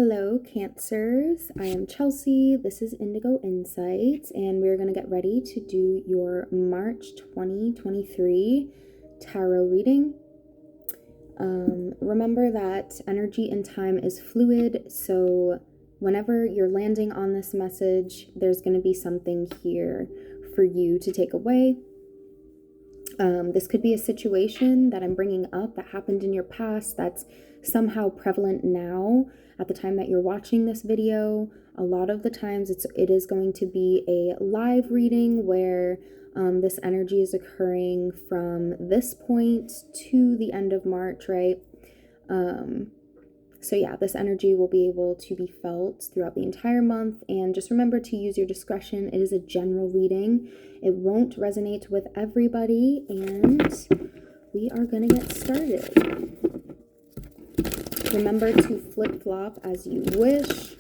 Hello, Cancers. I am Chelsea. This is Indigo Insights, and we're going to get ready to do your March 2023 tarot reading. Remember that energy and time is fluid, so whenever you're landing on this message, there's going to be something here for you to take away. This could be a situation that I'm bringing up that happened in your past that's somehow prevalent now at the time that you're watching this video. A lot of the times it is going to be a live reading where this energy is occurring from this point to the end of March, right? So yeah, this energy will be able to be felt throughout the entire month, and just remember to use your discretion. It is a general reading. It won't resonate with everybody, and we are gonna get started. Remember to flip-flop as you wish.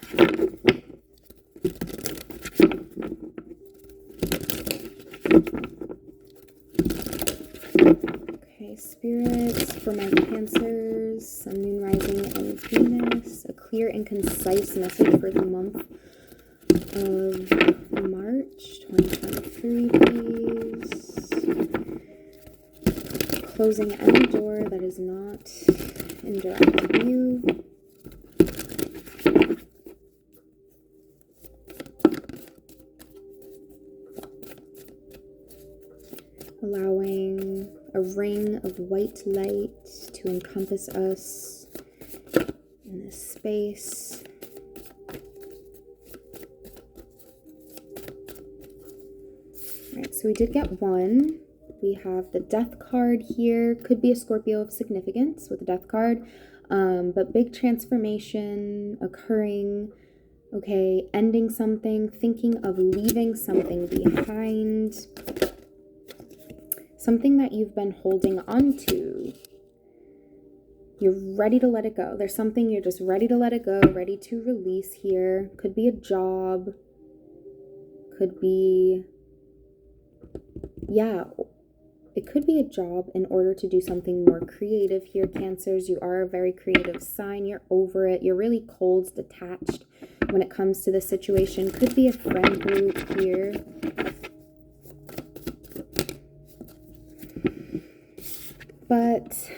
Okay, spirits for my Cancers, Sun, Moon, Rising, and Venus. A clear and concise message for the month of March 2023, please. Closing any door that is not in direct view. Allowing a ring of white light to encompass us in this space. All right, so we did get one. We have the Death card here. Could be a Scorpio of significance with the Death card, but big transformation occurring. Okay, ending something, thinking of leaving something behind. Something that you've been holding on to. You're ready to let it go. There's something you're just ready to let it go, ready to release here. Could be a job. Could be, yeah, it could be a job in order to do something more creative here, Cancers. You are a very creative sign. You're over it. You're really cold, detached when it comes to this situation. Could be a friend group here. But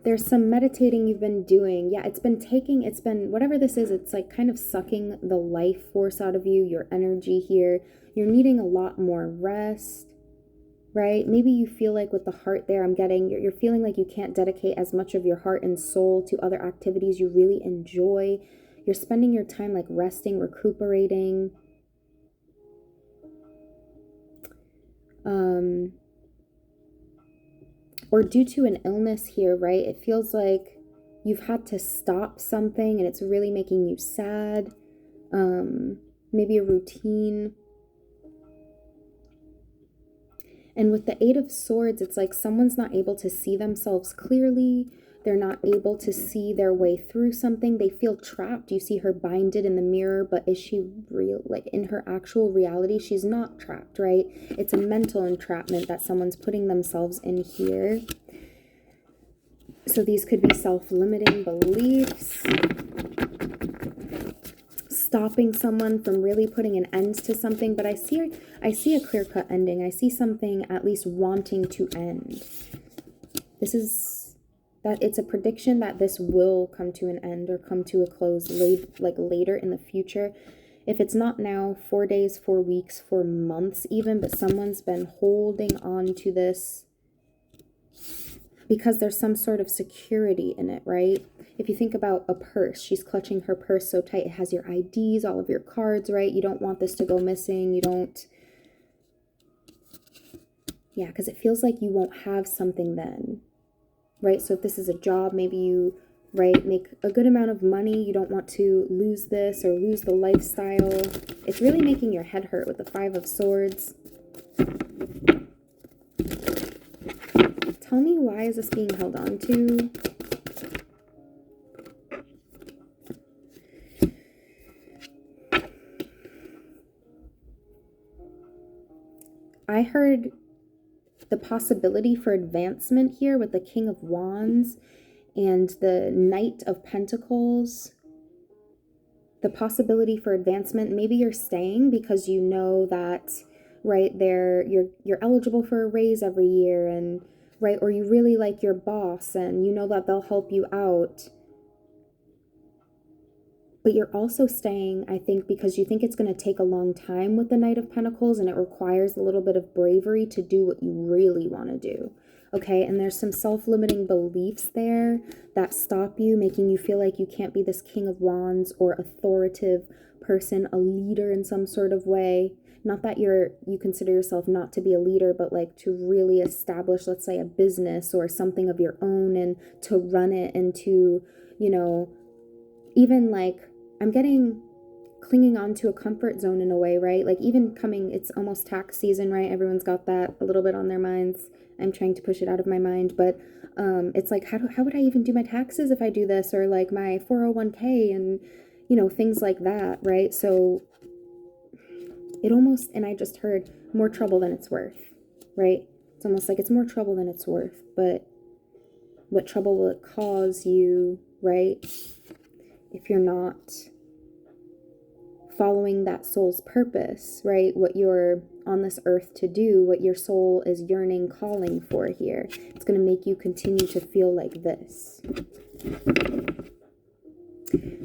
there's some meditating you've been doing. Yeah, it's been, whatever this is, it's like kind of sucking the life force out of you, your energy here. You're needing a lot more rest, right? Maybe you feel like with the heart there, you're feeling like you can't dedicate as much of your heart and soul to other activities you really enjoy. You're spending your time like resting, recuperating. Or due to an illness here, right? It feels like you've had to stop something and it's really making you sad. Maybe a routine. And with the Eight of Swords, it's like someone's not able to see themselves clearly. They're not able to see their way through something. They feel trapped. You see her binded in the mirror, but is she real? Like in her actual reality, she's not trapped, right? It's a mental entrapment that someone's putting themselves in here. So these could be self-limiting beliefs. Stopping someone from really putting an end to something, but I see a clear-cut ending. I see something at least wanting to end. It's a prediction that this will come to an end or come to a close later in the future. If it's not now, 4 days, 4 weeks, 4 months even, but someone's been holding on to this because there's some sort of security in it, right? If you think about a purse, she's clutching her purse so tight. It has your IDs, all of your cards, right? You don't want this to go missing. Yeah, because it feels like you won't have something then, right? So if this is a job, maybe you, right, make a good amount of money. You don't want to lose this or lose the lifestyle. It's really making your head hurt with the Five of Swords. Tell me, why is this being held on to? I heard the possibility for advancement here with the King of Wands and the Knight of Pentacles. the possibility for advancement. Maybe you're staying because you know that, right, you're eligible for a raise every year, and right, or you really like your boss and you know that they'll help you out. But you're also staying, I think, because you think it's going to take a long time with the Knight of Pentacles, and it requires a little bit of bravery to do what you really want to do. Okay, and there's some self-limiting beliefs there that stop you, making you feel like you can't be this King of Wands or authoritative person, a leader in some sort of way. Not that you consider yourself not to be a leader, but like to really establish, let's say, a business or something of your own, and to run it, and to, you know, even like, I'm getting clinging on to a comfort zone in a way, right? Like even it's almost tax season, right? Everyone's got that a little bit on their minds. I'm trying to push it out of my mind, but it's like, how would I even do my taxes if I do this? Or like my 401k and, you know, things like that, right? So it almost, and I just heard, more trouble than it's worth, right? It's almost like it's more trouble than it's worth, but what trouble will it cause you, right? If you're not following that soul's purpose, right? What you're on this earth to do, what your soul is yearning, calling for here. It's going to make you continue to feel like this.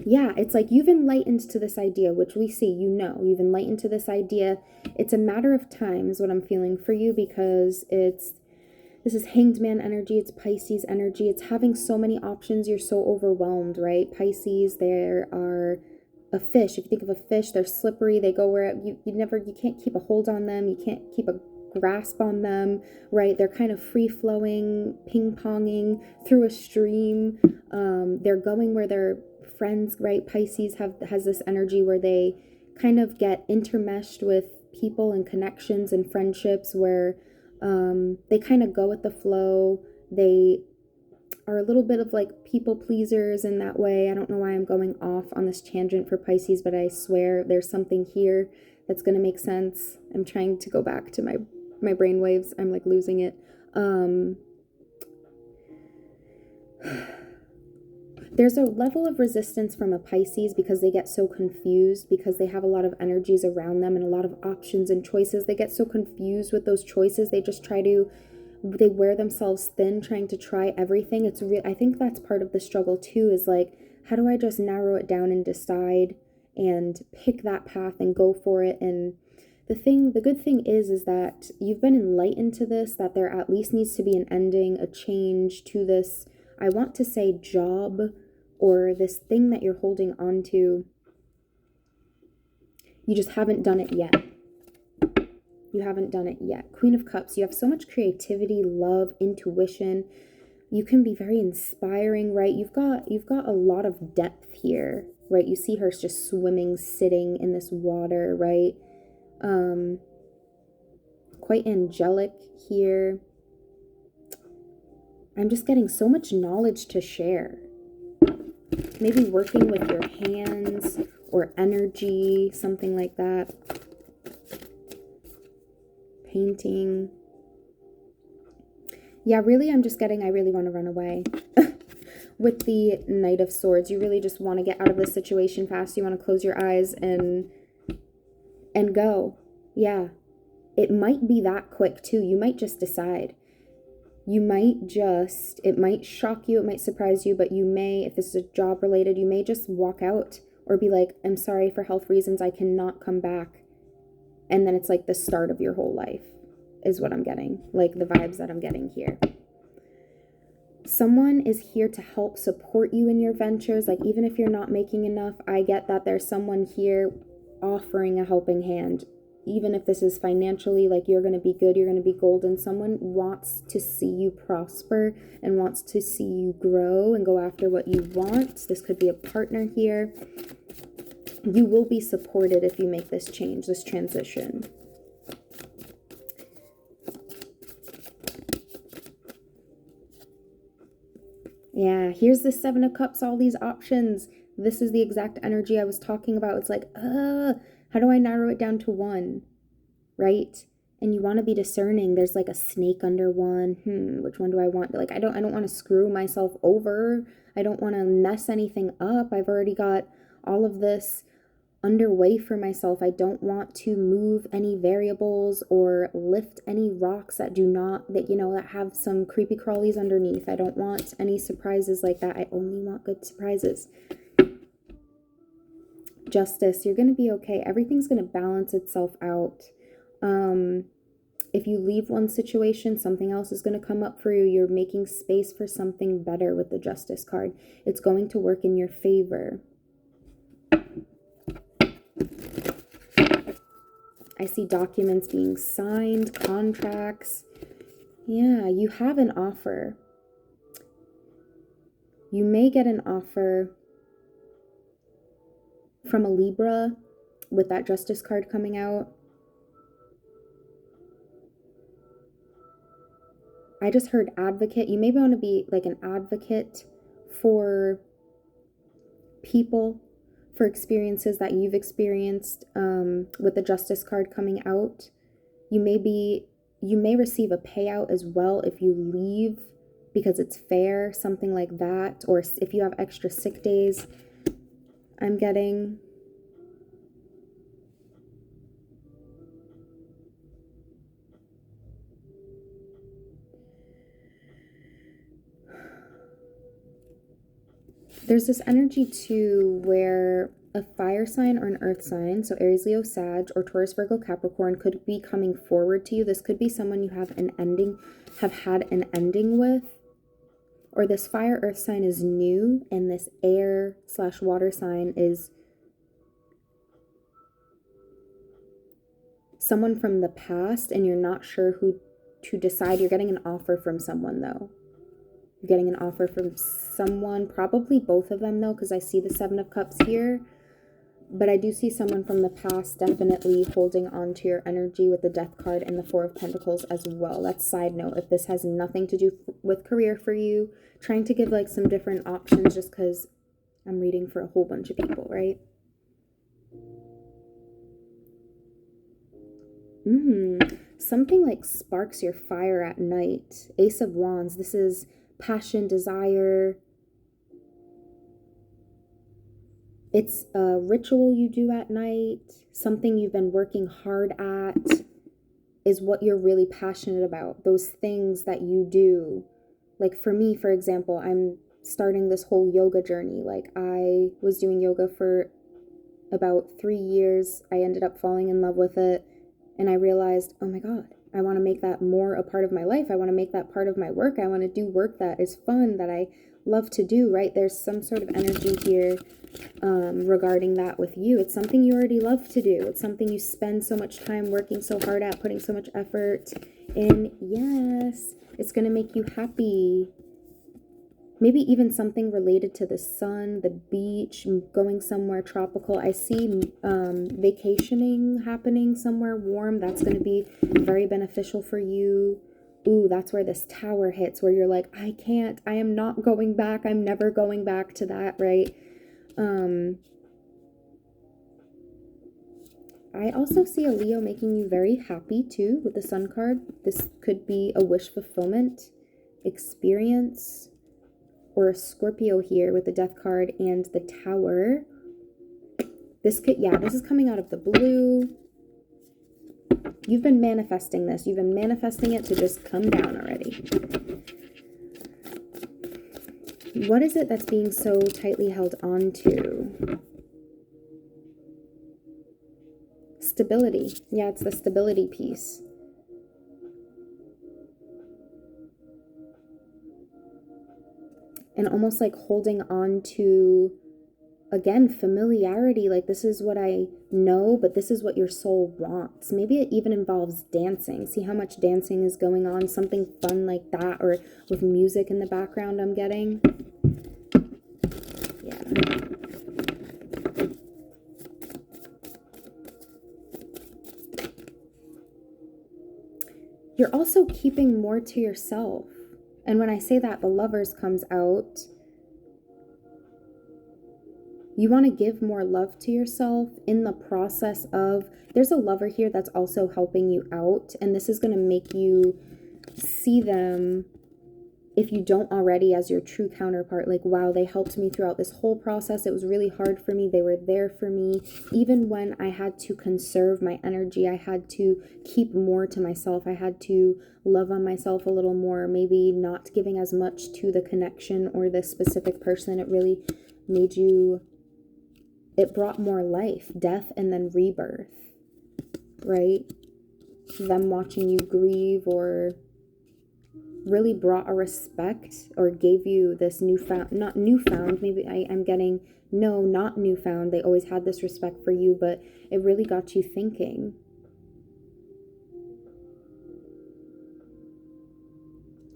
Yeah, it's like you've enlightened to this idea, which we see, you know, you've enlightened to this idea. It's a matter of time is what I'm feeling for you, because this is Hanged Man energy, it's Pisces energy, it's having so many options, you're so overwhelmed, right? Pisces, there are a fish. If you think of a fish, they're slippery, they go where you can't keep a hold on them, you can't keep a grasp on them, right? They're kind of free-flowing, ping-ponging through a stream. They're going where their friends, right? Pisces has this energy where they kind of get intermeshed with people and connections and friendships where they kind of go with the flow. They are a little bit of like people pleasers in that way. I don't know why I'm going off on this tangent for Pisces, but I swear there's something here that's going to make sense. I'm trying to go back to my brain waves. I'm like losing it. There's a level of resistance from a Pisces because they get so confused, because they have a lot of energies around them and a lot of options and choices. They get so confused with those choices. They wear themselves thin trying to try everything. I think that's part of the struggle too, is like, how do I just narrow it down and decide and pick that path and go for it? And the good thing is that you've been enlightened to this, that there at least needs to be an ending, a change to this, I want to say, job or this thing that you're holding on to. You just haven't done it yet. You haven't done it yet. Queen of Cups, you have so much creativity, love, intuition. You can be very inspiring, right? You've got a lot of depth here, right? You see her just swimming, sitting in this water, right? Quite angelic here. I'm just getting so much knowledge to share. Maybe working with your hands or energy, something like that. Painting. Yeah, really, I'm just getting, I really want to run away. With the Knight of Swords, you really just want to get out of this situation fast. You want to close your eyes and go. Yeah. It might be that quick too. You might just decide. It might shock you, it might surprise you, but you may, if this is a job related, you may just walk out or be like, I'm sorry, for health reasons, I cannot come back. And then it's like the start of your whole life is what I'm getting, like the vibes that I'm getting here. Someone is here to help support you in your ventures. Like, even if you're not making enough, I get that there's someone here offering a helping hand. Even if this is financially, like, you're going to be good, you're going to be golden. Someone wants to see you prosper and wants to see you grow and go after what you want. This could be a partner here. You will be supported if you make this change, this transition. Yeah, here's the Seven of Cups, all these options. This is the exact energy I was talking about. It's like, how do I narrow it down to one, right? And you want to be discerning. There's like a snake under one. Which one do I want? Like, I don't want to screw myself over. I don't want to mess anything up. I've already got all of this underway for myself. I don't want to move any variables or lift any rocks that that have some creepy crawlies underneath. I don't want any surprises like that. I only want good surprises. Justice, you're going to be okay. Everything's going to balance itself out. If you leave one situation, something else is going to come up for you. You're making space for something better with the Justice card. It's going to work in your favor. I see documents being signed, contracts. Yeah, you have an offer. You may get an offer from a Libra with that Justice card coming out. I just heard advocate. You may want to be like an advocate for people, for experiences that you've experienced with the Justice card coming out. You may receive a payout as well if you leave because it's fair, something like that, or if you have extra sick days. I'm getting there's this energy too where a fire sign or an earth sign, so Aries, Leo, Sag, or Taurus, Virgo, Capricorn, could be coming forward to you. This could be someone you have had an ending with, or this fire earth sign is new, and this air/water sign is someone from the past, and you're not sure who to decide. You're getting an offer from someone though. You're getting an offer from someone, probably both of them though, because I see the Seven of Cups here. But I do see someone from the past definitely holding on to your energy with the Death card and the Four of Pentacles as well. That's side note. If this has nothing to do with career for you, trying to give like some different options just because I'm reading for a whole bunch of people, right? Something like sparks your fire at night. Ace of Wands. This is passion, desire. It's a ritual you do at night. Something you've been working hard at is what you're really passionate about. Those things that you do. Like for me, for example, I'm starting this whole yoga journey. Like I was doing yoga for about 3 years. I ended up falling in love with it. And I realized, oh my God, I want to make that more a part of my life. I want to make that part of my work. I want to do work that is fun, that I love to do, right? There's some sort of energy here regarding that with you. It's something you already love to do. It's something you spend so much time working so hard at, putting so much effort in. Yes, it's going to make you happy. Maybe even something related to the sun, the beach, going somewhere tropical. I see vacationing happening somewhere warm. That's going to be very beneficial for you. Ooh, that's where this Tower hits, where you're like, I am not going back. I'm never going back to that, right? I also see a Leo making you very happy too with the Sun card. This could be a wish fulfillment experience. Or a Scorpio here with the Death card and the Tower. This is coming out of the blue. You've been manifesting this. You've been manifesting it to just come down already. What is it that's being so tightly held on to? Stability. Yeah, it's the stability piece. And almost like holding on to, again, familiarity. Like this is what I know, but this is what your soul wants. Maybe it even involves dancing. See how much dancing is going on? Something fun like that, or with music in the background I'm getting. Yeah. You're also keeping more to yourself. And when I say that, the Lovers comes out. You want to give more love to yourself in the process of, there's a lover here that's also helping you out. And this is going to make you see them if you don't already, as your true counterpart, like, wow, they helped me throughout this whole process. It was really hard for me. They were there for me. Even when I had to conserve my energy, I had to keep more to myself. I had to love on myself a little more, maybe not giving as much to the connection or the specific person. It really made you, it brought more life, death, and then rebirth, right? Them watching you grieve or really brought a respect or gave you this not newfound, maybe I'm getting, no, not newfound. They always had this respect for you, but it really got you thinking.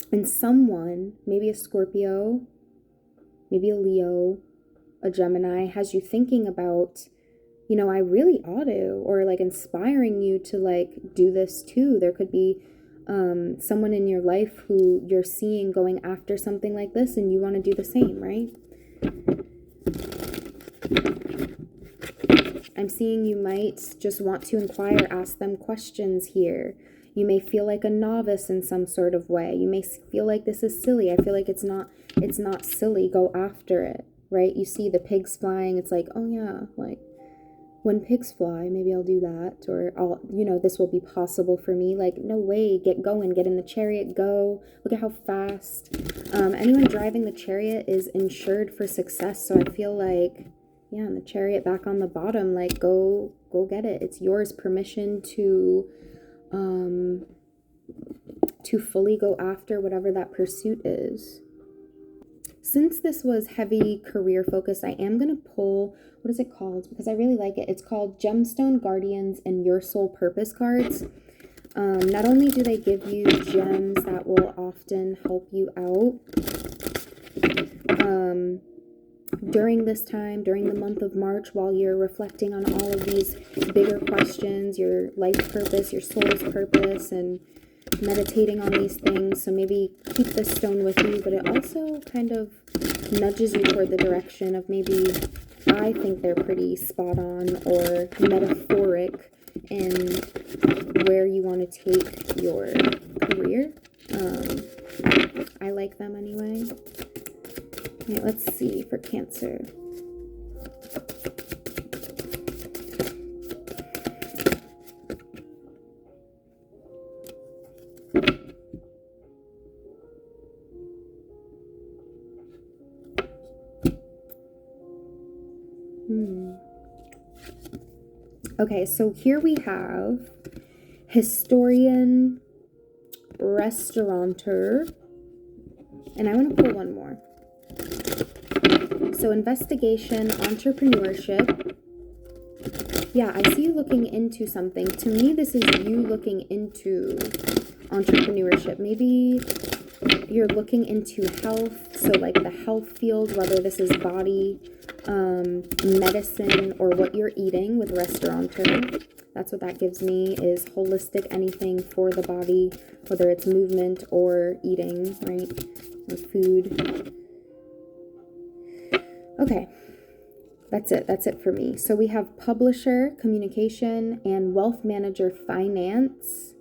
And someone, maybe a Scorpio, maybe a Leo, a Gemini, has you thinking about, you know, I really ought to, or like inspiring you to like do this too. There could be someone in your life who you're seeing going after something like this and you want to do the same, right? I'm seeing you might just want to inquire, ask them questions here. You may feel like a novice in some sort of way. You may feel like this is silly. I feel like it's not silly. Go after it, right? You see the pigs flying. It's like, oh yeah, like, when pigs fly, maybe I'll do that, or I'll, you know, this will be possible for me. Like, no way, get going, get in the chariot, go. Look at how fast. Anyone driving the chariot is insured for success. So I feel like, yeah, and the chariot back on the bottom, like, go get it. It's yours. Permission to fully go after whatever that pursuit is. Since this was heavy career focused, I am going to pull, what is it called? Because I really like it. It's called Gemstone Guardians and Your Soul Purpose cards. Not only do they give you gems that will often help you out during this time, during the month of March, while you're reflecting on all of these bigger questions, your life purpose, your soul's purpose, and meditating on these things. So maybe keep this stone with you, but it also kind of nudges you toward the direction of maybe, I think they're pretty spot on or metaphoric in where you want to take your career. I like them anyway. Okay, let's see for Cancer. Okay, so here we have historian, restaurateur, and I want to pull one more. So investigation, entrepreneurship. Yeah, I see you looking into something. To me, this is you looking into entrepreneurship. Maybe you're looking into health, so like the health field, whether this is body, medicine, or what you're eating with restaurateur. That's what that gives me, is holistic, anything for the body, whether it's movement or eating, right, or food. Okay, that's it for me. So we have publisher, communication, and wealth manager, finance.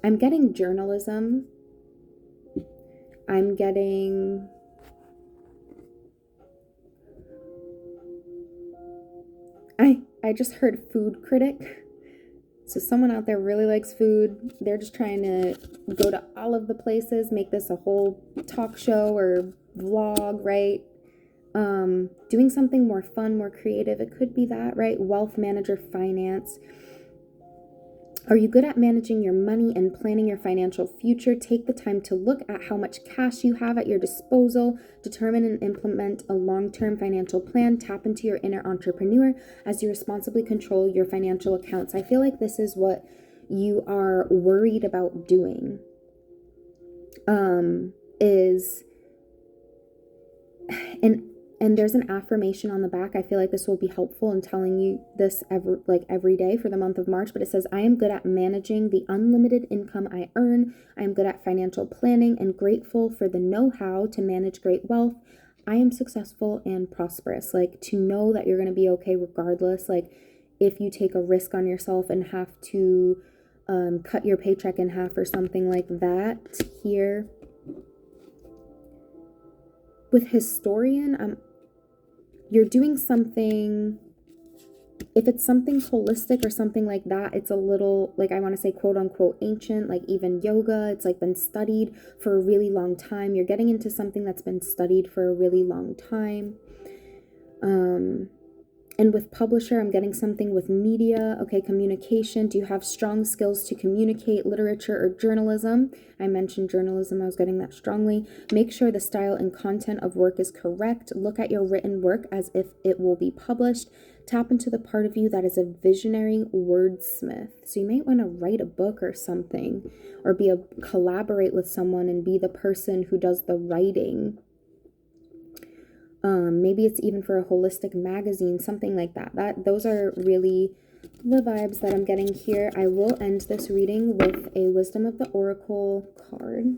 I'm getting journalism. I'm getting I just heard food critic. So someone out there really likes food. They're just trying to go to all of the places, make this a whole talk show or vlog, right? Doing something more fun, more creative. It could be that, right? Wealth manager, finance. Are you good at managing your money and planning your financial future? Take the time to look at how much cash you have at your disposal. Determine and implement a long-term financial plan. Tap into your inner entrepreneur as you responsibly control your financial accounts. I feel like this is what you are worried about doing. And there's an affirmation on the back. I feel like this will be helpful in telling you this every day for the month of March. But it says, I am good at managing the unlimited income I earn. I am good at financial planning and grateful for the know-how to manage great wealth. I am successful and prosperous. Like, to know that you're going to be okay regardless. Like, if you take a risk on yourself and have to cut your paycheck in half or something like that here. With historian, you're doing something, if it's something holistic or something like that, it's a little, like, I want to say quote unquote ancient, like even yoga, it's like been studied for a really long time. You're getting into something that's been studied for a really long time. And with publisher, I'm getting something with media. Okay, communication. Do you have strong skills to communicate? Literature or journalism? I mentioned journalism. I was getting that strongly. Make sure the style and content of work is correct. Look at your written work as if it will be published. Tap into the part of you that is a visionary wordsmith. So you might want to write a book or something, or collaborate with someone and be the person who does the writing. Maybe it's even for a holistic magazine, something like that. Those are really the vibes that I'm getting here. I will end this reading with a Wisdom of the Oracle card.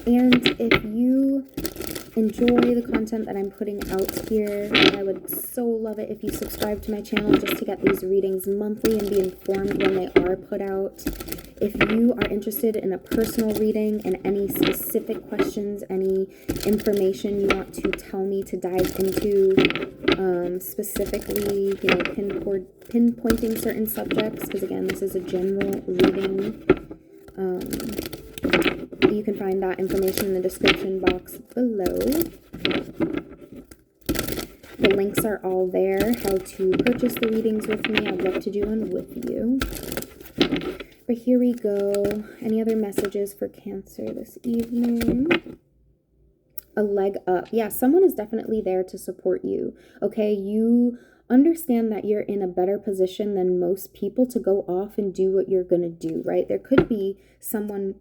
And if you enjoy the content that I'm putting out here, I would so love it if you subscribe to my channel just to get these readings monthly and be informed when they are put out. If you are interested in a personal reading and any specific questions, any information you want to tell me to dive into, specifically, pinpointing certain subjects, because again, this is a general reading. You can find that information in the description box below. The links are all there, how to purchase the readings with me. I'd love to do one with you. But here we go. Any other messages for Cancer this evening? A leg up. Yeah, someone is definitely there to support you. Okay, you understand that you're in a better position than most people to go off and do what you're going to do, right? There could be someone.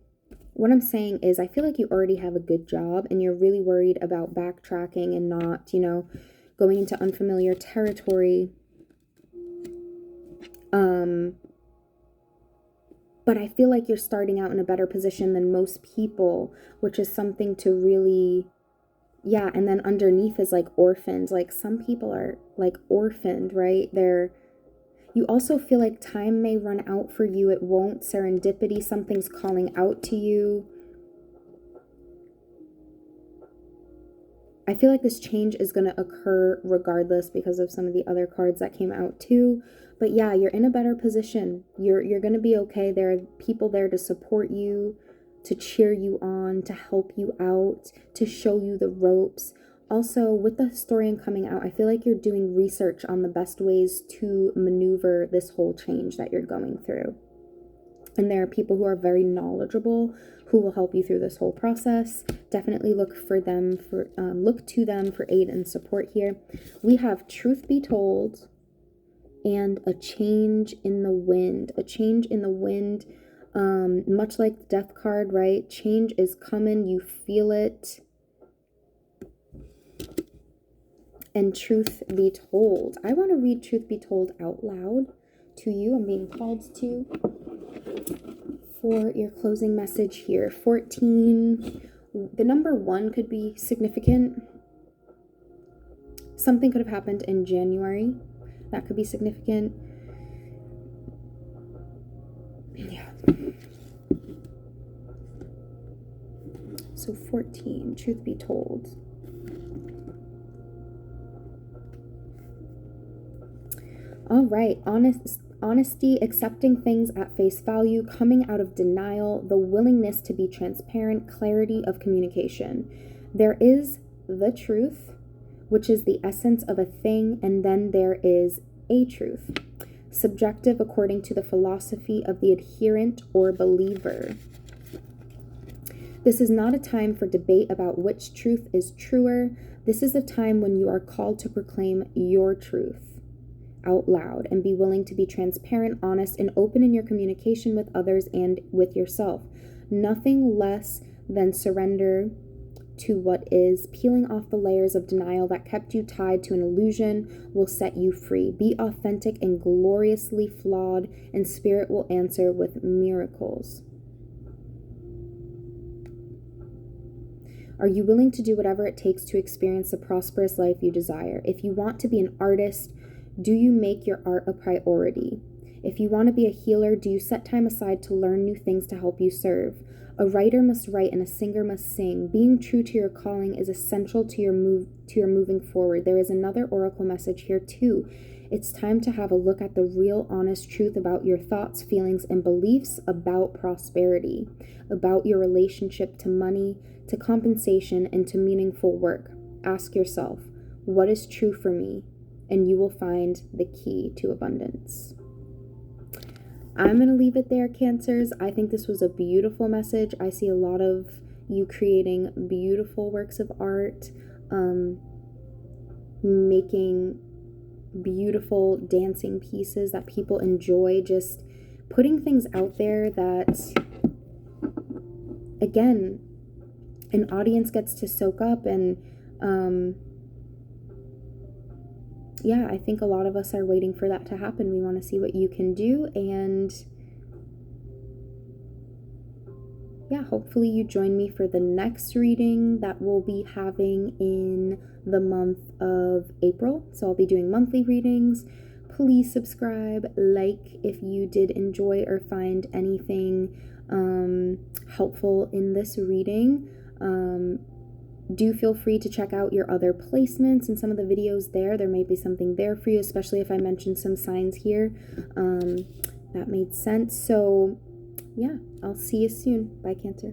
What I'm saying is, I feel like you already have a good job and you're really worried about backtracking and not, going into unfamiliar territory. But I feel like you're starting out in a better position than most people, which is something to really, yeah. And then underneath is like orphaned. Like some people are like orphaned, right? You also feel like time may run out for you. It won't. Serendipity, something's calling out to you. I feel like this change is going to occur regardless because of some of the other cards that came out too. But yeah, you're in a better position. You're going to be okay. There are people there to support you, to cheer you on, to help you out, to show you the ropes. Also, with the historian coming out, I feel like you're doing research on the best ways to maneuver this whole change that you're going through. And there are people who are very knowledgeable who will help you through this whole process. Definitely look to them for aid and support here. We have Truth Be Told and a change in the wind. A change in the wind, much like the Death card, right? Change is coming. You feel it. And Truth Be Told. I want to read Truth Be Told out loud to you. I'm being called to for your closing message here. 14. The number 1 could be significant. Something could have happened in January. That could be significant. Yeah. So 14. Truth Be Told. All right, honesty, accepting things at face value, coming out of denial, the willingness to be transparent, clarity of communication. There is the truth, which is the essence of a thing, and then there is a truth. Subjective according to the philosophy of the adherent or believer. This is not a time for debate about which truth is truer. This is a time when you are called to proclaim your truth out loud and be willing to be transparent, honest, and open in your communication with others and with yourself. Nothing less than surrender to what is. Peeling off the layers of denial that kept you tied to an illusion will set you free. Be authentic and gloriously flawed, and spirit will answer with miracles. Are you willing to do whatever it takes to experience the prosperous life you desire? If you want to be an artist, do you make your art a priority? If you want to be a healer, do you set time aside to learn new things to help you serve? A writer must write and a singer must sing. Being true to your calling is essential to your moving forward. There is another oracle message here too. It's time to have a look at the real, honest truth about your thoughts, feelings, and beliefs about prosperity, about your relationship to money, to compensation, and to meaningful work. Ask yourself, what is true for me? And you will find the key to abundance. I'm going to leave it there, Cancers. I think this was a beautiful message. I see a lot of you creating beautiful works of art, making beautiful dancing pieces that people enjoy, just putting things out there that, again, an audience gets to soak up. And yeah, I think a lot of us are waiting for that to happen. We want to see what you can do, and yeah, hopefully you join me for the next reading that we'll be having in the month of April. So I'll be doing monthly readings. Please subscribe, like if you did enjoy or find anything helpful in this reading. Do feel free to check out your other placements and some of the videos there. There may be something there for you, especially if I mentioned some signs here. That made sense. So yeah, I'll see you soon. Bye, Cancer.